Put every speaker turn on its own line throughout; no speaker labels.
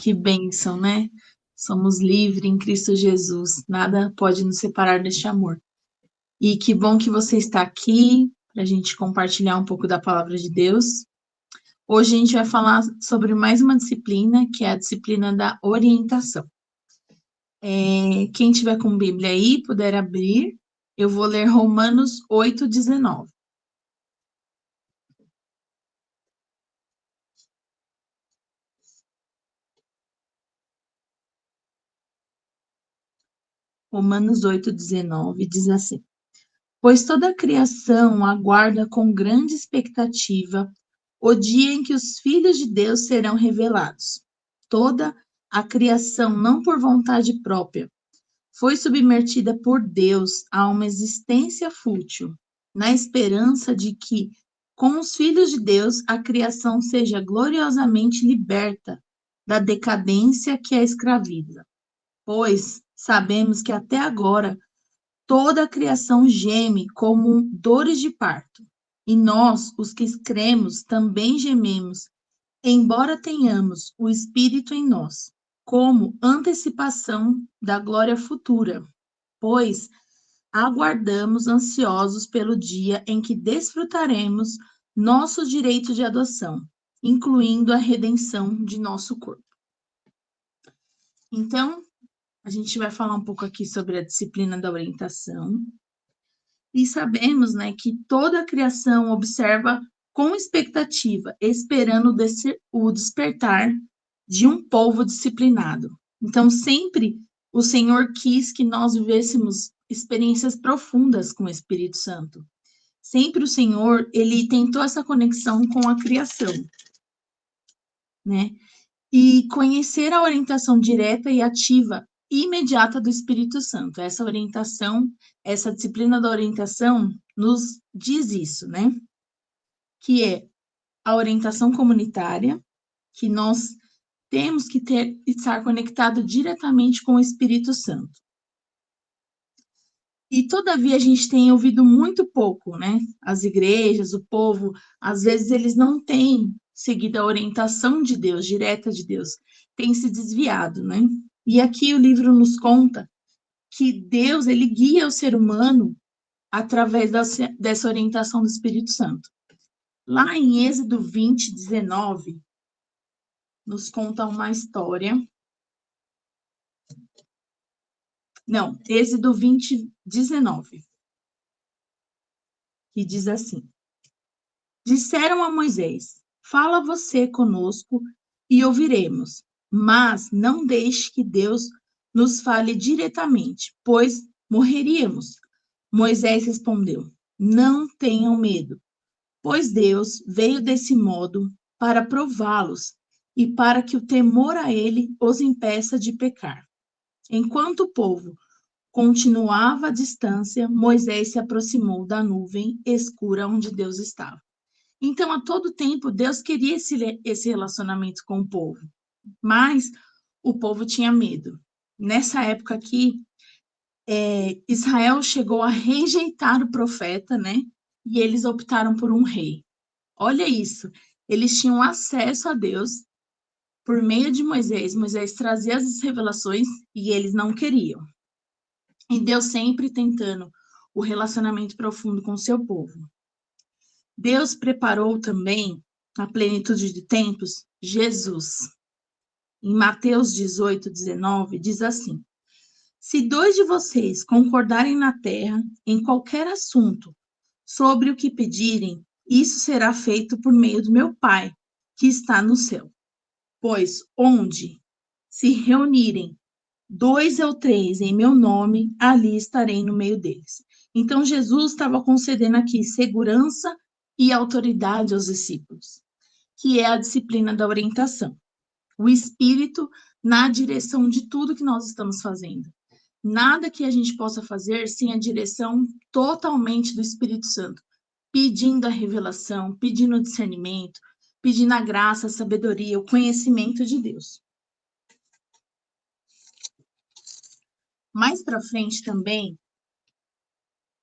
Que bênção, né? Somos livres em Cristo Jesus. Nada pode nos separar deste amor. E que bom que você está aqui para a gente compartilhar um pouco da palavra de Deus. Hoje a gente vai falar sobre mais uma disciplina, que é a disciplina da orientação. Quem tiver com Bíblia aí, puder abrir, eu vou ler Romanos 8:19. Romanos 8:19 diz assim: Pois toda a criação aguarda com grande expectativa o dia em que os filhos de Deus serão revelados. Toda a criação, não por vontade própria, foi submetida por Deus a uma existência fútil, na esperança de que, com os filhos de Deus, a criação seja gloriosamente liberta da decadência que a escraviza. Pois sabemos que até agora toda a criação geme como dores de parto. E nós, os que cremos, também gememos, embora tenhamos o Espírito em nós, como antecipação da glória futura, pois aguardamos ansiosos pelo dia em que desfrutaremos nosso direito de adoção, incluindo a redenção de nosso corpo. Então, a gente vai falar um pouco aqui sobre a disciplina da orientação. E sabemos, né, que toda a criação observa com expectativa, esperando o despertar de um povo disciplinado. Então, sempre o Senhor quis que nós vivêssemos experiências profundas com o Espírito Santo. Sempre o Senhor, ele tentou essa conexão com a criação, né? E conhecer a orientação direta e ativa imediata do Espírito Santo. Essa orientação, essa disciplina da orientação nos diz isso, né? Que é a orientação comunitária, que nós temos que estar conectado diretamente com o Espírito Santo. E, todavia, a gente tem ouvido muito pouco, né? As igrejas, o povo, às vezes eles não têm seguido a orientação de Deus, direta de Deus, tem se desviado, né? E aqui o livro nos conta que Deus, ele guia o ser humano através dessa orientação do Espírito Santo. Lá em Êxodo 20:19, nos conta uma história. Não, Êxodo 20:19, que diz assim: Disseram a Moisés: Fala você conosco e ouviremos, mas não deixe que Deus nos fale diretamente, pois morreríamos. Moisés respondeu: Não tenham medo, pois Deus veio desse modo para prová-los e para que o temor a ele os impeça de pecar. Enquanto o povo continuava à distância, Moisés se aproximou da nuvem escura onde Deus estava. Então, a todo tempo, Deus queria esse relacionamento com o povo, mas o povo tinha medo. Nessa época aqui, Israel chegou a rejeitar o profeta, né? E eles optaram por um rei. Olha isso, eles tinham acesso a Deus por meio de Moisés. Moisés trazia as revelações e eles não queriam. E Deus sempre tentando o relacionamento profundo com o seu povo. Deus preparou também, na plenitude de tempos, Jesus. Em Mateus 18:19, diz assim: Se dois de vocês concordarem na terra em qualquer assunto sobre o que pedirem, isso será feito por meio do meu Pai, que está no céu. Pois onde se reunirem 2 ou 3 em meu nome, ali estarei no meio deles. Então, Jesus estava concedendo aqui segurança e autoridade aos discípulos, que é a disciplina da orientação. O Espírito na direção de tudo que nós estamos fazendo. Nada que a gente possa fazer sem a direção totalmente do Espírito Santo, pedindo a revelação, pedindo o discernimento, pedindo a graça, a sabedoria, o conhecimento de Deus. Mais para frente também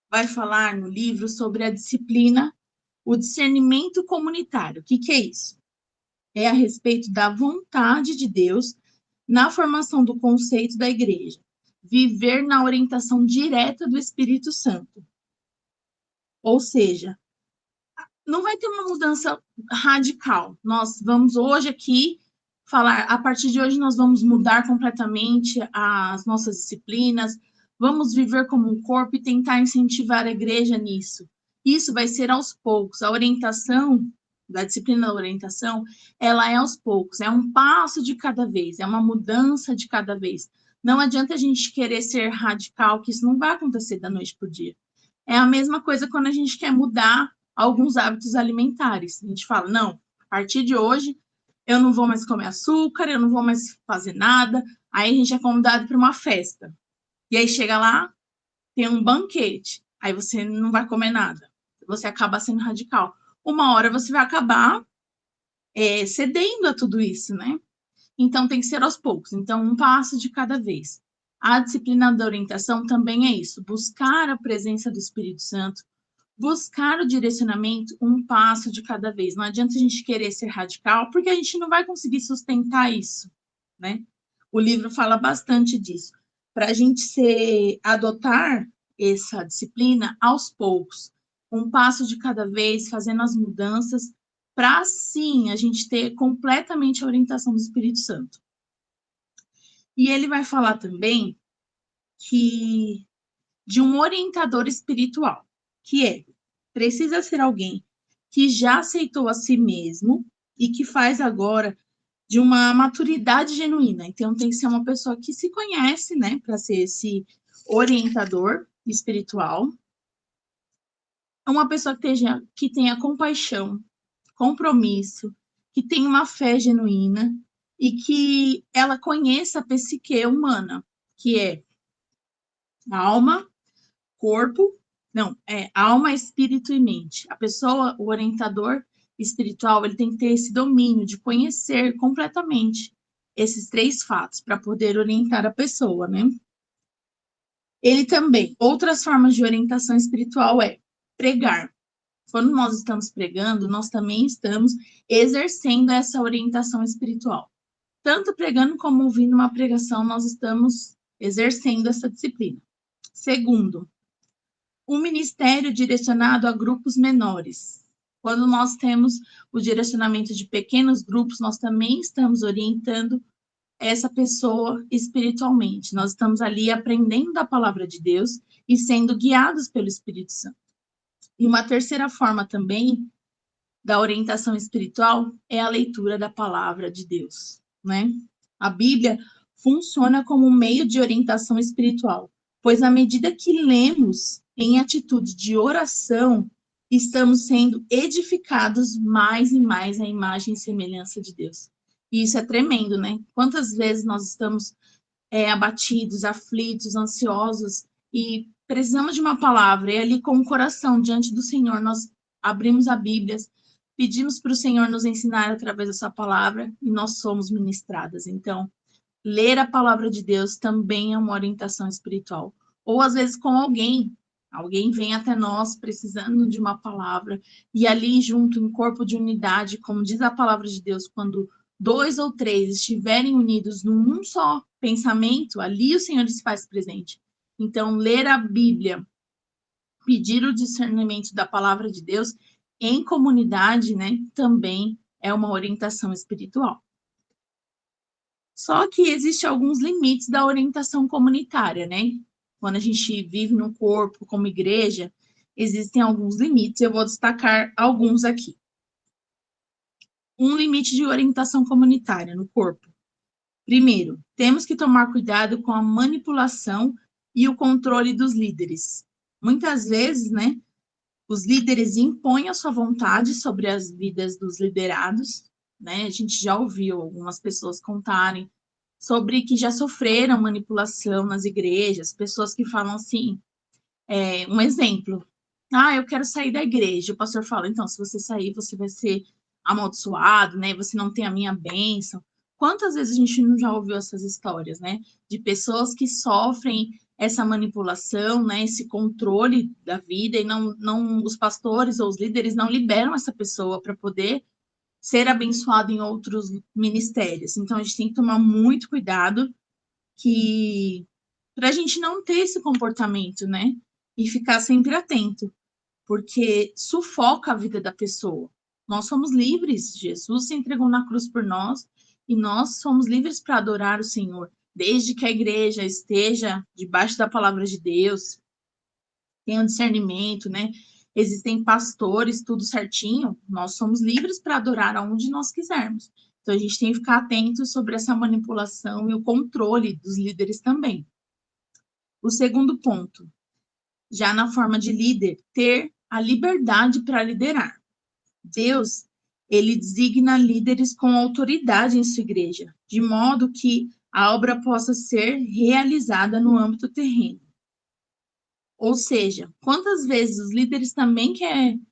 vai falar no livro sobre a disciplina, o discernimento comunitário. O que é isso? É a respeito da vontade de Deus na formação do conceito da igreja, viver na orientação direta do Espírito Santo. Ou seja, não vai ter uma mudança radical. Nós vamos hoje aqui falar, a partir de hoje nós vamos mudar completamente as nossas disciplinas, vamos viver como um corpo e tentar incentivar a igreja nisso. Isso vai ser aos poucos. A orientação da disciplina da orientação, ela é aos poucos, é um passo de cada vez, é uma mudança de cada vez. Não adianta a gente querer ser radical, que isso não vai acontecer da noite para o dia. É a mesma coisa quando a gente quer mudar alguns hábitos alimentares. A gente fala, não, a partir de hoje eu não vou mais comer açúcar, eu não vou mais fazer nada. Aí a gente é convidado para uma festa. E aí chega lá, tem um banquete. Aí você não vai comer nada. Você acaba sendo radical. Uma hora você vai acabar cedendo a tudo isso, né? Então tem que ser aos poucos. Então, um passo de cada vez. A disciplina da orientação também é isso, buscar a presença do Espírito Santo, buscar o direcionamento um passo de cada vez. Não adianta a gente querer ser radical, porque a gente não vai conseguir sustentar isso, né? O livro fala bastante disso. Para a gente adotar essa disciplina aos poucos, um passo de cada vez, fazendo as mudanças, para sim a gente ter completamente a orientação do Espírito Santo. E ele vai falar também de um orientador espiritual, que precisa ser alguém que já aceitou a si mesmo e que faz agora de uma maturidade genuína. Então, tem que ser uma pessoa que se conhece, né, para ser esse orientador espiritual. Uma pessoa que tenha compaixão, compromisso, que tenha uma fé genuína e que ela conheça a psique humana, que é alma, corpo, alma, espírito e mente. A pessoa, o orientador espiritual, ele tem que ter esse domínio de conhecer completamente esses três fatos para poder orientar a pessoa, né? Ele também, outras formas de orientação espiritual pregar. Quando nós estamos pregando, nós também estamos exercendo essa orientação espiritual. Tanto pregando como ouvindo uma pregação, nós estamos exercendo essa disciplina. Segundo, um ministério direcionado a grupos menores. Quando nós temos o direcionamento de pequenos grupos, nós também estamos orientando essa pessoa espiritualmente. Nós estamos ali aprendendo da palavra de Deus e sendo guiados pelo Espírito Santo. E uma terceira forma também da orientação espiritual é a leitura da palavra de Deus, né? A Bíblia funciona como um meio de orientação espiritual, pois à medida que lemos em atitude de oração, estamos sendo edificados mais e mais à imagem e semelhança de Deus. E isso é tremendo, né? Quantas vezes nós estamos abatidos, aflitos, ansiosos e precisamos de uma palavra, e ali com o coração diante do Senhor, nós abrimos a Bíblia, pedimos para o Senhor nos ensinar através da sua palavra e nós somos ministradas. Então, ler a palavra de Deus também é uma orientação espiritual. Ou às vezes com alguém vem até nós precisando de uma palavra e ali junto, em corpo de unidade, como diz a palavra de Deus, quando 2 ou 3 estiverem unidos num só pensamento, ali o Senhor se faz presente. Então, ler a Bíblia, pedir o discernimento da palavra de Deus em comunidade, né, também é uma orientação espiritual. Só que existem alguns limites da orientação comunitária, né? Quando a gente vive no corpo como igreja, existem alguns limites, eu vou destacar alguns aqui. Um limite de orientação comunitária no corpo. Primeiro, temos que tomar cuidado com a manipulação e o controle dos líderes. Muitas vezes, né, os líderes impõem a sua vontade sobre as vidas dos liderados, né? A gente já ouviu algumas pessoas contarem sobre que já sofreram manipulação nas igrejas, pessoas que falam assim, um exemplo, eu quero sair da igreja, o pastor fala, então, se você sair, você vai ser amaldiçoado, né, você não tem a minha bênção. Quantas vezes a gente não já ouviu essas histórias, né, de pessoas que sofrem essa manipulação, né, esse controle da vida, e não os pastores ou os líderes não liberam essa pessoa para poder ser abençoado em outros ministérios. Então, a gente tem que tomar muito cuidado que para a gente não ter esse comportamento, né? E ficar sempre atento, porque sufoca a vida da pessoa. Nós somos livres, Jesus se entregou na cruz por nós e nós somos livres para adorar o Senhor, desde que a igreja esteja debaixo da palavra de Deus, tenha um discernimento, né? Existem pastores, tudo certinho, nós somos livres para adorar aonde nós quisermos. Então a gente tem que ficar atento sobre essa manipulação e o controle dos líderes também. O segundo ponto, já na forma de líder, ter a liberdade para liderar. Deus, ele designa líderes com autoridade em sua igreja, de modo que a obra possa ser realizada no âmbito terreno. Ou seja, quantas vezes os líderes também querem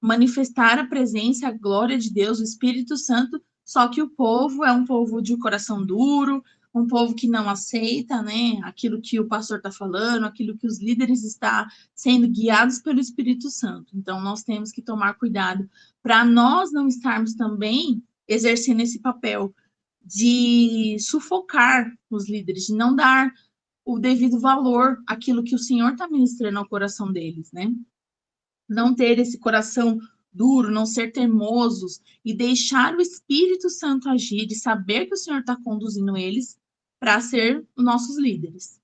manifestar a presença, a glória de Deus, o Espírito Santo, só que o povo é um povo de coração duro, um povo que não aceita, né, aquilo que o pastor está falando, aquilo que os líderes estão sendo guiados pelo Espírito Santo. Então, nós temos que tomar cuidado para nós não estarmos também exercendo esse papel de sufocar os líderes, de não dar o devido valor àquilo que o Senhor está ministrando ao coração deles, né? Não ter esse coração duro, não ser teimosos e deixar o Espírito Santo agir e saber que o Senhor está conduzindo eles para ser nossos líderes.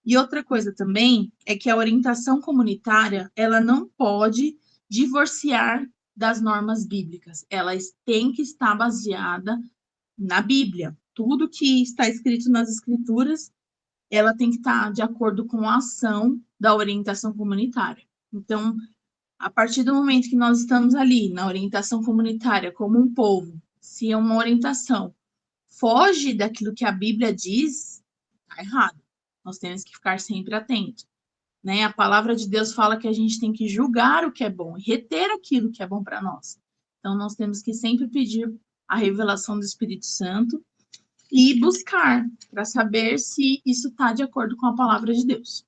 E outra coisa também é que a orientação comunitária, ela não pode divorciar das normas bíblicas. Ela tem que estar baseada na Bíblia. Tudo que está escrito nas Escrituras, ela tem que estar de acordo com a ação da orientação comunitária. Então, a partir do momento que nós estamos ali na orientação comunitária como um povo, se é uma orientação foge daquilo que a Bíblia diz, está errado. Nós temos que ficar sempre atentos, né? A palavra de Deus fala que a gente tem que julgar o que é bom e reter aquilo que é bom para nós. Então, nós temos que sempre pedir a revelação do Espírito Santo e buscar para saber se isso está de acordo com a palavra de Deus.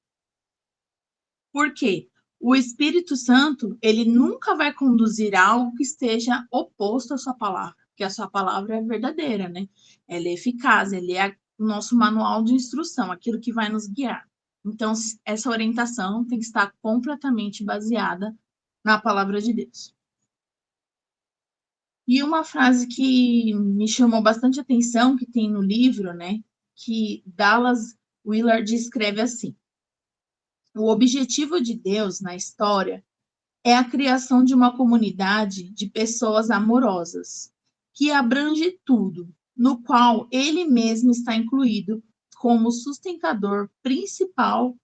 Por quê? O Espírito Santo, ele nunca vai conduzir algo que esteja oposto à sua palavra, porque a sua palavra é verdadeira, né? Ela é eficaz, ele é o nosso manual de instrução, aquilo que vai nos guiar. Então, essa orientação tem que estar completamente baseada na palavra de Deus. E uma frase que me chamou bastante atenção, que tem no livro, né? Que Dallas Willard escreve assim: o objetivo de Deus na história é a criação de uma comunidade de pessoas amorosas, que abrange tudo, no qual ele mesmo está incluído como sustentador principal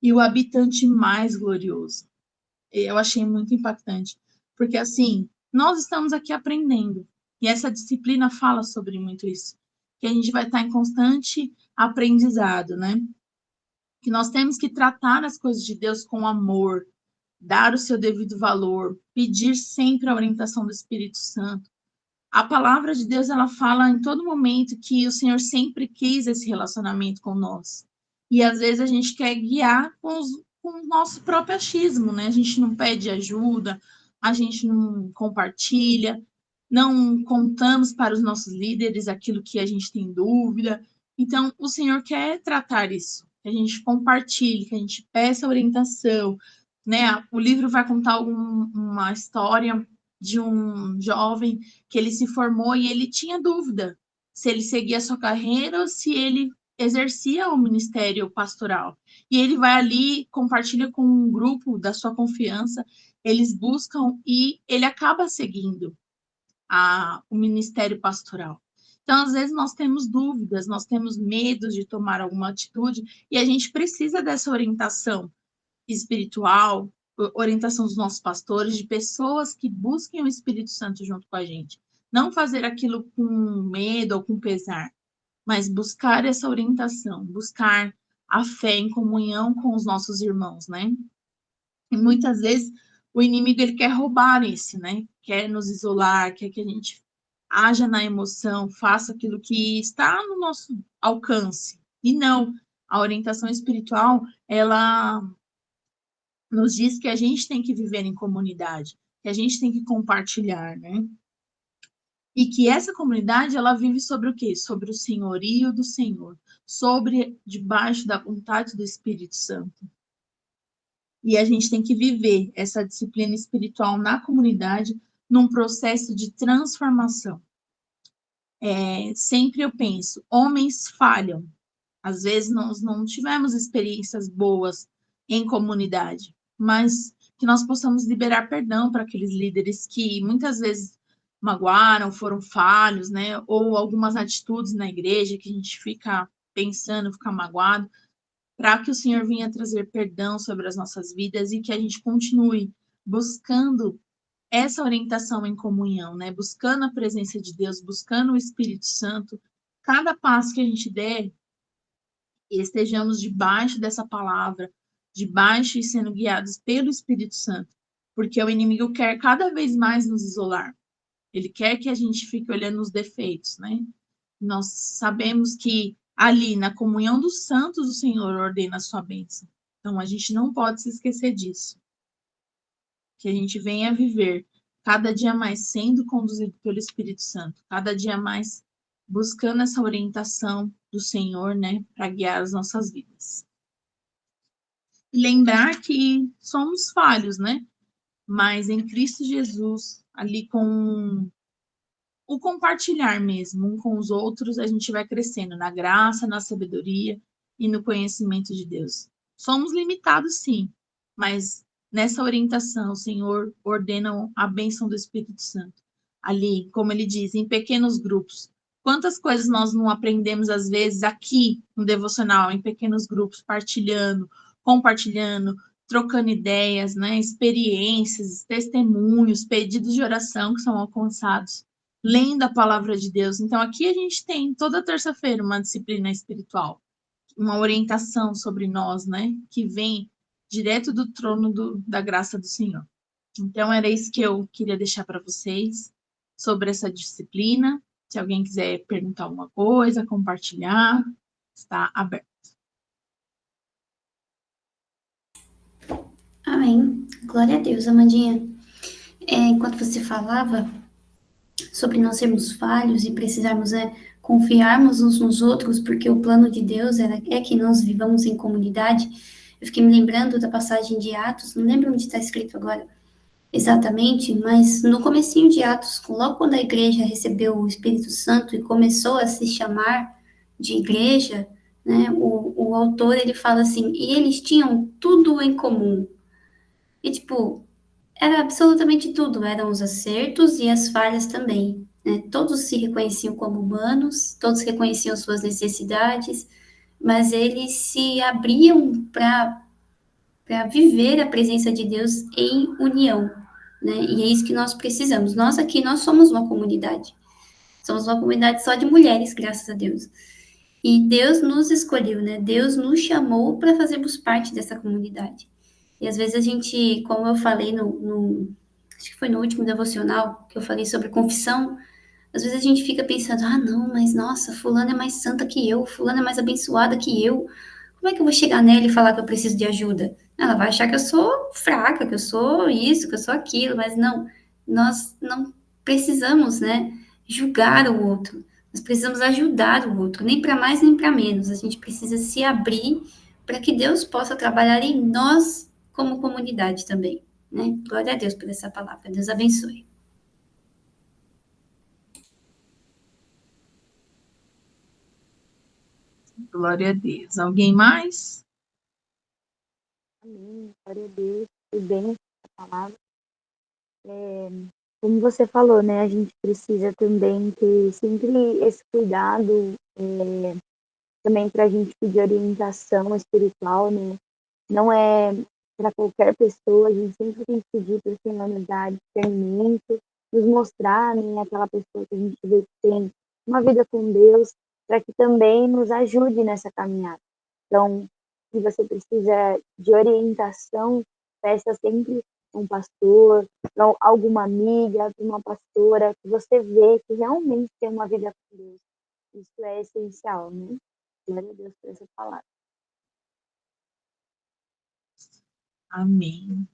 e o habitante mais glorioso. Eu achei muito impactante, porque assim, nós estamos aqui aprendendo, e essa disciplina fala sobre muito isso, que a gente vai estar em constante aprendizado, né? Que nós temos que tratar as coisas de Deus com amor, dar o seu devido valor, pedir sempre a orientação do Espírito Santo. A palavra de Deus, ela fala em todo momento que o Senhor sempre quis esse relacionamento com nós. E às vezes a gente quer guiar com o nosso próprio achismo, né? A gente não pede ajuda, a gente não compartilha, não contamos para os nossos líderes aquilo que a gente tem dúvida. Então, o Senhor quer tratar isso, que a gente compartilhe, que a gente peça orientação, né? O livro vai contar uma história de um jovem que ele se formou e ele tinha dúvida se ele seguia a sua carreira ou se ele exercia o ministério pastoral. E ele vai ali, compartilha com um grupo da sua confiança, eles buscam e ele acaba seguindo o ministério pastoral. Então, às vezes, nós temos dúvidas, nós temos medo de tomar alguma atitude e a gente precisa dessa orientação espiritual, orientação dos nossos pastores, de pessoas que busquem o Espírito Santo junto com a gente. Não fazer aquilo com medo ou com pesar, mas buscar essa orientação, buscar a fé em comunhão com os nossos irmãos, né? E muitas vezes o inimigo ele quer roubar esse, né? Quer nos isolar, quer que a gente haja na emoção, faça aquilo que está no nosso alcance. E não, a orientação espiritual, ela nos diz que a gente tem que viver em comunidade, que a gente tem que compartilhar, né? E que essa comunidade, ela vive sobre o quê? Sobre o senhorio do Senhor, sobre, debaixo da vontade do Espírito Santo. E a gente tem que viver essa disciplina espiritual na comunidade, num processo de transformação. Sempre eu penso, homens falham. Às vezes nós não tivemos experiências boas em comunidade, mas que nós possamos liberar perdão para aqueles líderes que muitas vezes magoaram, foram falhos, né? Ou algumas atitudes na igreja que a gente fica pensando, fica magoado, para que o Senhor venha trazer perdão sobre as nossas vidas e que a gente continue buscando essa orientação em comunhão, né? Buscando a presença de Deus, buscando o Espírito Santo. Cada passo que a gente der, estejamos debaixo dessa palavra, debaixo e sendo guiados pelo Espírito Santo, porque o inimigo quer cada vez mais nos isolar. Ele quer que a gente fique olhando os defeitos, né? Nós sabemos que ali, na comunhão dos santos, o Senhor ordena a sua bênção. Então, a gente não pode se esquecer disso. Que a gente venha viver cada dia mais sendo conduzido pelo Espírito Santo, cada dia mais buscando essa orientação do Senhor, né, para guiar as nossas vidas. E lembrar que somos falhos, né? Mas em Cristo Jesus, ali com o compartilhar mesmo, um com os outros, a gente vai crescendo na graça, na sabedoria e no conhecimento de Deus. Somos limitados, sim, mas nessa orientação, o Senhor ordena a bênção do Espírito Santo. Ali, como ele diz, em pequenos grupos. Quantas coisas nós não aprendemos, às vezes, aqui no devocional, em pequenos grupos, partilhando, compartilhando, trocando ideias, né? Experiências, testemunhos, pedidos de oração que são alcançados lendo a palavra de Deus. Então, aqui a gente tem toda terça-feira uma disciplina espiritual, uma orientação sobre nós, né? Que vem direto do trono da graça do Senhor. Então, era isso que eu queria deixar para vocês sobre essa disciplina. Se alguém quiser perguntar alguma coisa, compartilhar, está aberto.
Amém. Glória a Deus, Amandinha. Enquanto você falava sobre nós sermos falhos e precisarmos confiarmos uns nos outros, porque o plano de Deus é que nós vivamos em comunidade, eu fiquei me lembrando da passagem de Atos, não lembro onde está escrito agora exatamente, mas no comecinho de Atos, logo quando a igreja recebeu o Espírito Santo e começou a se chamar de igreja, né, o autor ele fala assim, e eles tinham tudo em comum. E tipo, era absolutamente tudo, eram os acertos e as falhas também, né? Todos se reconheciam como humanos, todos reconheciam suas necessidades, mas eles se abriam para viver a presença de Deus em união, né? E é isso que nós precisamos. Nós aqui, nós somos uma comunidade. Somos uma comunidade só de mulheres, graças a Deus. E Deus nos escolheu, né? Deus nos chamou para fazermos parte dessa comunidade. E às vezes a gente, como eu falei acho que foi no último devocional, que eu falei sobre confissão, às vezes a gente fica pensando, ah, não, mas nossa, fulana é mais santa que eu, fulana é mais abençoada que eu. Como é que eu vou chegar nela e falar que eu preciso de ajuda? Ela vai achar que eu sou fraca, que eu sou isso, que eu sou aquilo, mas não, nós não precisamos, né, julgar o outro. Nós precisamos ajudar o outro, nem para mais nem para menos. A gente precisa se abrir para que Deus possa trabalhar em nós como comunidade também, né? Glória a Deus por essa palavra. Deus abençoe.
Glória a Deus. Alguém mais?
Amém. Glória a Deus. E bem a palavra. Como você falou, né? A gente precisa também ter sempre esse cuidado também para a gente pedir orientação espiritual, né? Não é para qualquer pessoa, a gente sempre tem que pedir para o Senhor nos dar discernimento, nos mostrar, né, aquela pessoa que a gente vê que tem uma vida com Deus, para que também nos ajude nessa caminhada. Então, se você precisa de orientação, peça sempre um pastor, alguma amiga, uma pastora, que você vê que realmente tem uma vida com Deus. Isso é essencial, né? Glória a Deus por essa palavra.
Amém.